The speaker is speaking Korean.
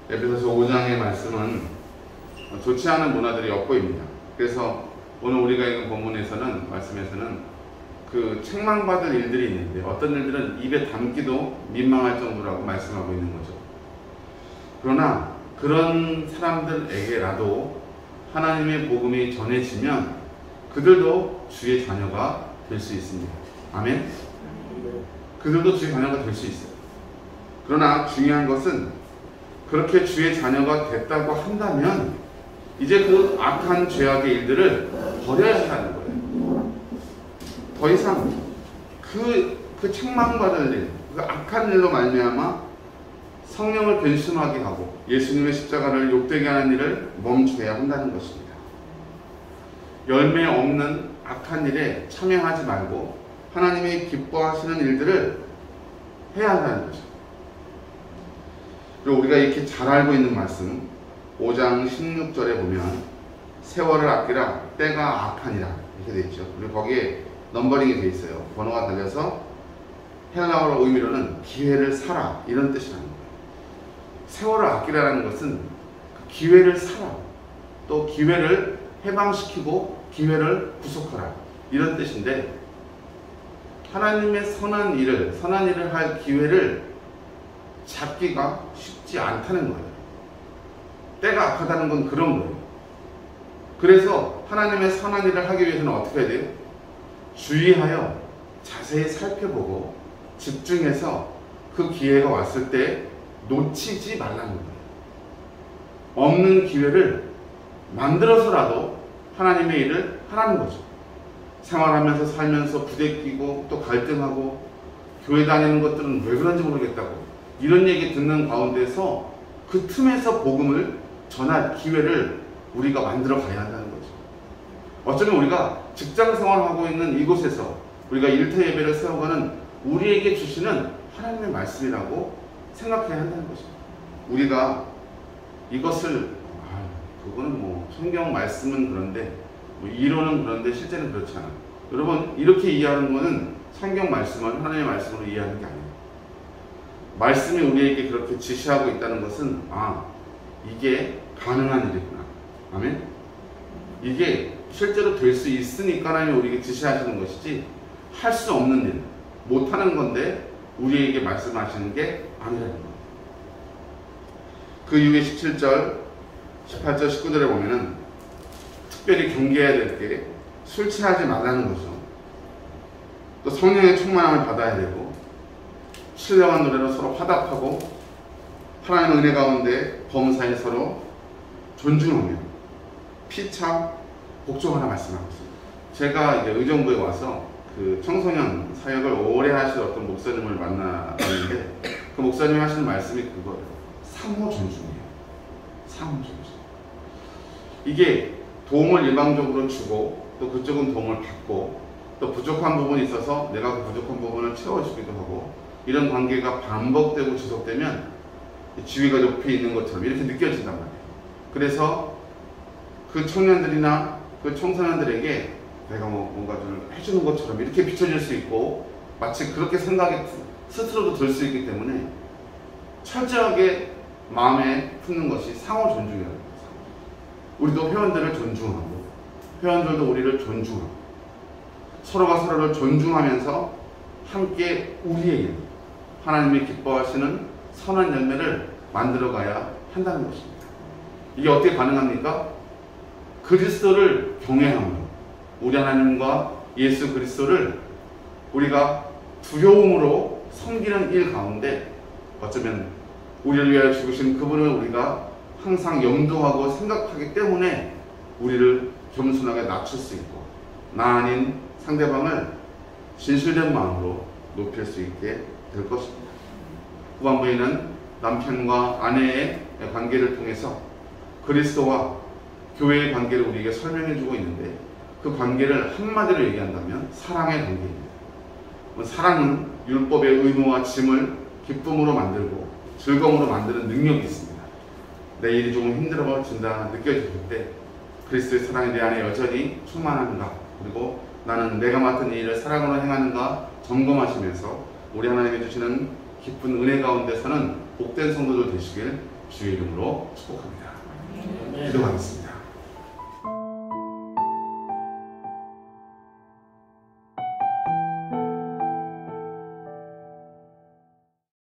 에베소서 5장의 말씀은 좋지 않은 문화들이 엿보입니다. 그래서 오늘 우리가 읽은 본문에서는, 말씀에서는 그 책망받을 일들이 있는데 어떤 일들은 입에 담기도 민망할 정도라고 말씀하고 있는 거죠. 그러나 그런 사람들에게라도 하나님의 복음이 전해지면 그들도 주의 자녀가 될 수 있습니다. 아멘? 그들도 주의 자녀가 될 수 있어요. 그러나 중요한 것은 그렇게 주의 자녀가 됐다고 한다면 이제 그 악한 죄악의 일들을 버려야 한다는 거예요. 더 이상 그 책망받을 일, 그 악한 일로 말미암아 성령을 근심하게 하고 예수님의 십자가를 욕되게 하는 일을 멈춰야 한다는 것입니다. 열매 없는 악한 일에 참여하지 말고 하나님이 기뻐하시는 일들을 해야 한다는 거죠. 그리고 우리가 이렇게 잘 알고 있는 말씀 5장 16절에 보면 세월을 아끼라 때가 악하니라 이렇게 되어 있죠. 그리고 거기에 넘버링이 되어 있어요. 번호가 달려서 헬라어로 의미로는 기회를 사라 이런 뜻이라는 거예요. 세월을 아끼라는 것은 기회를 사라, 또 기회를 해방시키고 기회를 구속하라 이런 뜻인데, 하나님의 선한 일을 할 기회를 잡기가 쉽지 않다는 거예요. 때가 악하다는 건 그런 거예요. 그래서 하나님의 선한 일을 하기 위해서는 어떻게 해야 돼요? 주의하여 자세히 살펴보고 집중해서 그 기회가 왔을 때 놓치지 말라는 거예요. 없는 기회를 만들어서라도 하나님의 일을 하라는 거죠. 생활하면서 살면서 부대끼고 또 갈등하고 교회 다니는 것들은 왜 그런지 모르겠다고 이런 얘기 듣는 가운데서 그 틈에서 복음을 전할 기회를 우리가 만들어 가야 한다는 거죠. 어쩌면 우리가 직장 생활하고 있는 이곳에서 우리가 일터 예배를 세워가는 우리에게 주시는 하나님의 말씀이라고 생각해야 한다는 거죠. 우리가 이것을 그거는 뭐 성경 말씀은 그런데 뭐 이론은 그런데 실제는 그렇지 않아요. 여러분 이렇게 이해하는 거는 성경 말씀은 하나님의 말씀으로 이해하는 게 아니에요. 말씀이 우리에게 그렇게 지시하고 있다는 것은 이게 가능한 일이구나. 아멘? 이게 실제로 될 수 있으니까 하나님이 우리에게 지시하시는 것이지 할 수 없는 일, 못하는 건데 우리에게 말씀하시는 게 아니라는 거예요. 그 이후에 17절, 18절, 19절에 보면은 특별히 경계해야 될 게 술 취하지 말라는 거죠. 또 성령의 충만함을 받아야 되고 신령한 노래로 서로 화답하고 하나님의 은혜 가운데 범사에 서로 존중하며 피차 복종하라 말씀하고 있습니다. 제가 이제 의정부에 와서 그 청소년 사역을 오래 하실 어떤 목사님을 만나봤는데 그 목사님이 하시는 말씀이 그거예요. 상호 존중이에요. 상호 존중. 이게 도움을 일방적으로 주고 또 그쪽은 도움을 받고 또 부족한 부분이 있어서 내가 그 부족한 부분을 채워주기도 하고 이런 관계가 반복되고 지속되면 지위가 높이 있는 것처럼 이렇게 느껴진단 말이에요. 그래서 그 청년들이나 그 청소년들에게 내가 뭔가 좀 해주는 것처럼 이렇게 비춰질 수 있고 마치 그렇게 생각이 스스로도 들 수 있기 때문에 철저하게 마음에 품는 것이 상호 존중이라는 거예요. 우리도 회원들을 존중하고 회원들도 우리를 존중하고 서로가 서로를 존중하면서 함께 우리의 일, 하나님이 기뻐하시는 선한 열매를 만들어가야 한다는 것입니다. 이게 어떻게 가능합니까? 그리스도를 경외함으로 우리 하나님과 예수 그리스도를 우리가 두려움으로 섬기는 일 가운데 어쩌면 우리를 위하여 죽으신 그분을 우리가 항상 염두하고 생각하기 때문에 우리를 겸손하게 낮출 수 있고 나 아닌 상대방을 진실된 마음으로 높일 수 있게 될 것입니다. 후반부에는 남편과 아내의 관계를 통해서 그리스도와 교회의 관계를 우리에게 설명해 주고 있는데 그 관계를 한마디로 얘기한다면 사랑의 관계입니다. 사랑은 율법의 의무와 짐을 기쁨으로 만들고 즐거움으로 만드는 능력이 있습니다. 내 일이 조금 힘들어진다 느껴질 때 그리스도의 사랑이 내 안에 여전히 충만한가, 그리고 나는 내가 맡은 이 일을 사랑으로 행하는가 점검하시면서 우리 하나님이 주시는 기쁜 은혜 가운데서는 복된 성도들 되시길 주의 이름으로 축복합니다. 네. 기도하겠습니다.